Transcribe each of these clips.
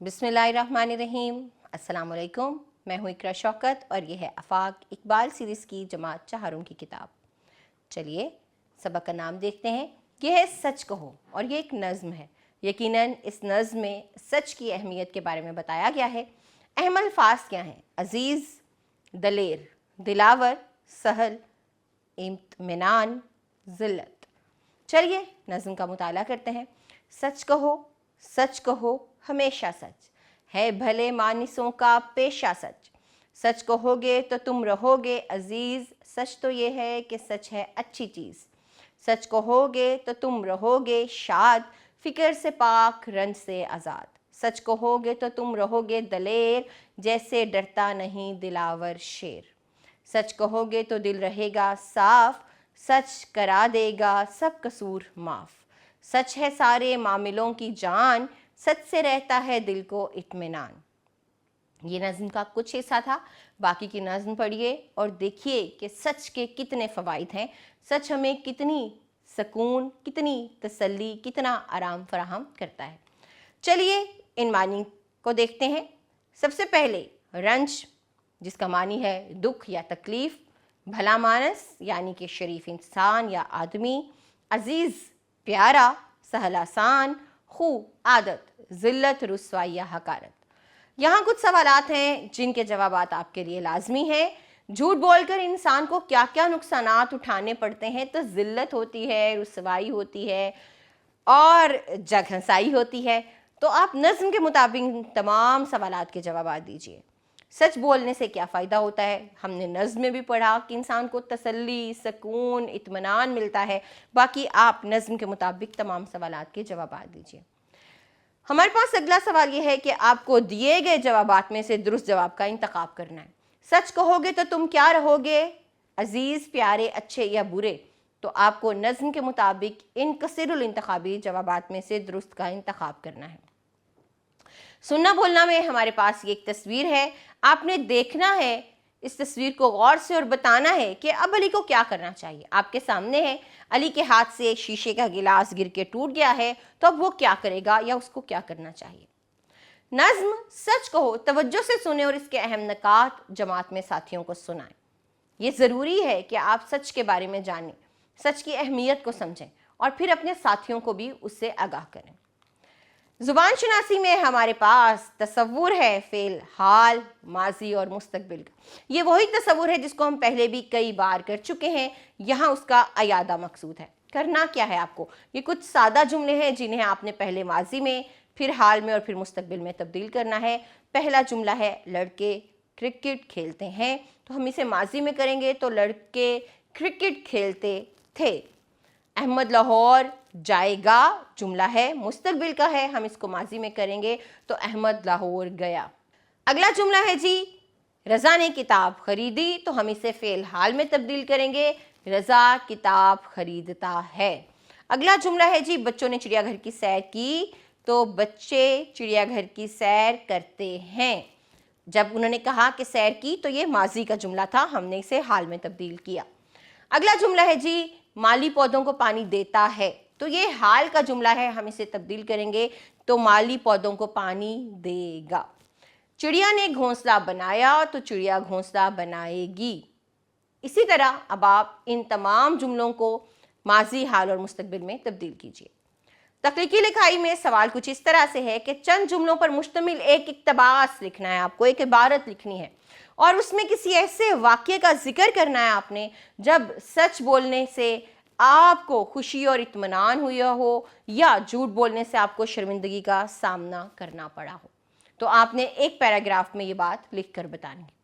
बिस्मिल्लाहिर्रहमानिर्रहीम। अस्सलाम वालेकुम। मैं हूँ इकरा शौकत और ये है आफाक इकबाल सीरीज़ की जमात चहारुम की किताब। चलिए सबक का नाम देखते हैं। ये है सच कहो और ये एक नज़्म है। यकीनन इस नज़्म में सच की अहमियत के बारे में बताया गया है। अहम अल्फाज क्या हैं? अज़ीज़, दलेर, दिलावर, सहल, इत्मीनान, ज़िल्लत। चलिए नज़्म का मुताला करते हैं। सच कहो हमेशा सच है, भले मानिसों का पेशा सच। सच कहोगे तो तुम रहोगे अजीज़, सच तो ये है कि सच है अच्छी चीज़। सच कहोगे तो तुम रहोगे शाद, फ़िक्र से पाक रंज से आज़ाद। सच कहोगे तो तुम रहोगे दलेर, जैसे डरता नहीं दिलावर शेर। सच कहोगे तो दिल रहेगा साफ, सच करा देगा सब कसूर माफ़। सच है सारे मामलों की जान, सच से रहता है दिल को इत्मीनान। ये नज़्म का कुछ हिस्सा था। बाकी की नज़्म पढ़िए और देखिए कि सच के कितने फ़वाइद हैं। सच हमें कितनी सुकून, कितनी तसल्ली, कितना आराम फराहम करता है। चलिए इन मानी को देखते हैं। सबसे पहले रंज, जिसका मानी है दुख या तकलीफ़। भला मानस यानी कि शरीफ इंसान या आदमी। अजीज़ प्यारा, सहल आसान। खूब आदत, ज़िल्लत रुसवाई या हकारत। यहाँ कुछ सवालात हैं जिनके जवाबात आपके लिए लाजमी हैं। झूठ बोलकर इंसान को क्या क्या नुकसानात उठाने पड़ते हैं? तो ज़िल्लत होती है, रुसवाई होती है और जगहंसाई होती है। तो आप नज़्म के मुताबिक तमाम सवालात के जवाबात दीजिए। सच बोलने से क्या फ़ायदा होता है? हमने नज़्म में भी पढ़ा कि इंसान को तसल्ली, सुकून, इत्मीनान मिलता है। बाकी आप नज़्म के मुताबिक तमाम सवालात के जवाबात दीजिए। हमारे पास अगला सवाल यह है कि आपको दिए गए जवाबात में से दुरुस्त जवाब का इंतखाब करना है। सच कहोगे तो तुम क्या रहोगे? अजीज़, प्यारे, अच्छे या बुरे? तो आपको नज़्म के मुताबिक इन कसीरुल इंतखाबी जवाबात में से दुरुस्त का इंतखाब करना है। सुनना बोलना में हमारे पास ये एक तस्वीर है। आपने देखना है इस तस्वीर को गौर से और बताना है कि अब अली को क्या करना चाहिए। आपके सामने है, अली के हाथ से शीशे का गिलास गिर के टूट गया है, तो अब वो क्या करेगा या उसको क्या करना चाहिए। नज़्म सच कहो तवज्जो से सुने और इसके अहम नकात जमात में साथियों को सुनाएं। ये ज़रूरी है कि आप सच के बारे में जानें, सच की अहमियत को समझें और फिर अपने साथियों को भी उससे आगाह करें। ज़ुबान शनासी में हमारे पास तसव्वुर है फ़ेल, हाल, माजी और मुस्तकबिल का। ये वही तसव्वुर है जिसको हम पहले भी कई बार कर चुके हैं। यहाँ उसका अयादा मकसूद है। करना क्या है आपको? ये कुछ सादा जुमले हैं जिन्हें आपने पहले माजी में, फिर हाल में और फिर मुस्तकबिल में तब्दील करना है। पहला जुमला है लड़के क्रिकेट खेलते हैं, तो हम इसे माजी में करेंगे तो लड़के क्रिकेट खेलते थे। अहमद लाहौर जाएगा जुमला है, मुस्तकबिल का है, हम इसको माजी में करेंगे तो अहमद लाहौर गया। अगला जुमला है जी रज़ा ने किताब खरीदी, तो हम इसे फ़ेल हाल में तब्दील करेंगे, रज़ा किताब खरीदता है। अगला जुमला है जी बच्चों ने चिड़ियाघर की सैर की, तो बच्चे चिड़ियाघर की सैर करते हैं। जब उन्होंने कहा कि सैर की तो ये माजी का जुमला था, हमने इसे हाल में तब्दील किया। अगला जुमला है जी माली पौधों को पानी देता है, तो ये हाल का जुमला है, हम इसे तब्दील करेंगे तो माली पौधों को पानी देगा। चिड़िया ने घोंसला बनाया, तो चिड़िया घोंसला बनाएगी। इसी तरह अब आप इन तमाम जुमलों को माजी, हाल और मुस्तकबिल में तब्दील कीजिए। तख्लीकी लिखाई में सवाल कुछ इस तरह से है कि चंद जुमलों पर मुश्तमिल एक इक्तबास लिखना है, आपको एक इबारत लिखनी है और उसमें किसी ऐसे वाक़ये का जिक्र करना है आपने जब सच बोलने से आपको खुशी और इत्मीनान हुआ हो या झूठ बोलने से आपको शर्मिंदगी का सामना करना पड़ा हो। तो आपने एक पैराग्राफ में ये बात लिख कर बतानी है।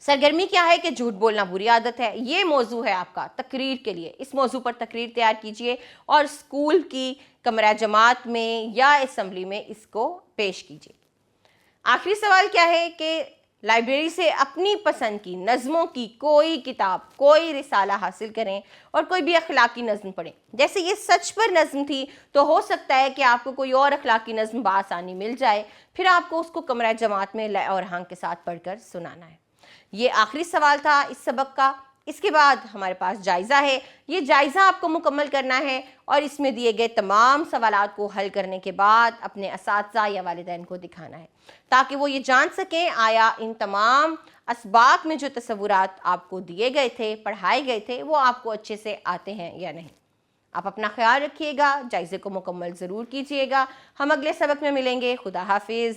सरगर्मी क्या है कि झूठ बोलना बुरी आदत है। ये मौजू है आपका तकरीर के लिए। इस मौजू पर तकरीर तैयार कीजिए और स्कूल की कमरा जमात में या असम्बली में इसको पेश कीजिए। आखिरी सवाल क्या है कि लाइब्रेरी से अपनी पसंद की नज़मों की कोई किताब, कोई रिसाला हासिल करें और कोई भी अखलाकी नज़म पढ़ें। जैसे ये सच पर नज़म थी, तो हो सकता है कि आपको कोई और अखलाकी नज़म बासानी मिल जाए, फिर आपको उसको कमरा जमात में लय और आहंग के साथ पढ़कर सुनाना है। ये आखिरी सवाल था इस सबक का। اس کے بعد ہمارے پاس جائزہ ہے. یہ جائزہ آپ کو مکمل کرنا ہے اور اس میں دیے گئے تمام سوالات کو حل کرنے کے بعد اپنے اساتذہ یا والدین کو دکھانا ہے تاکہ وہ یہ جان سکیں آیا ان تمام اسباق میں جو تصورات آپ کو دیے گئے تھے، پڑھائے گئے تھے، وہ آپ کو اچھے سے آتے ہیں یا نہیں. آپ اپنا خیال رکھیے گا، جائزے کو مکمل ضرور کیجیے گا. ہم اگلے سبق میں ملیں گے. خدا حافظ.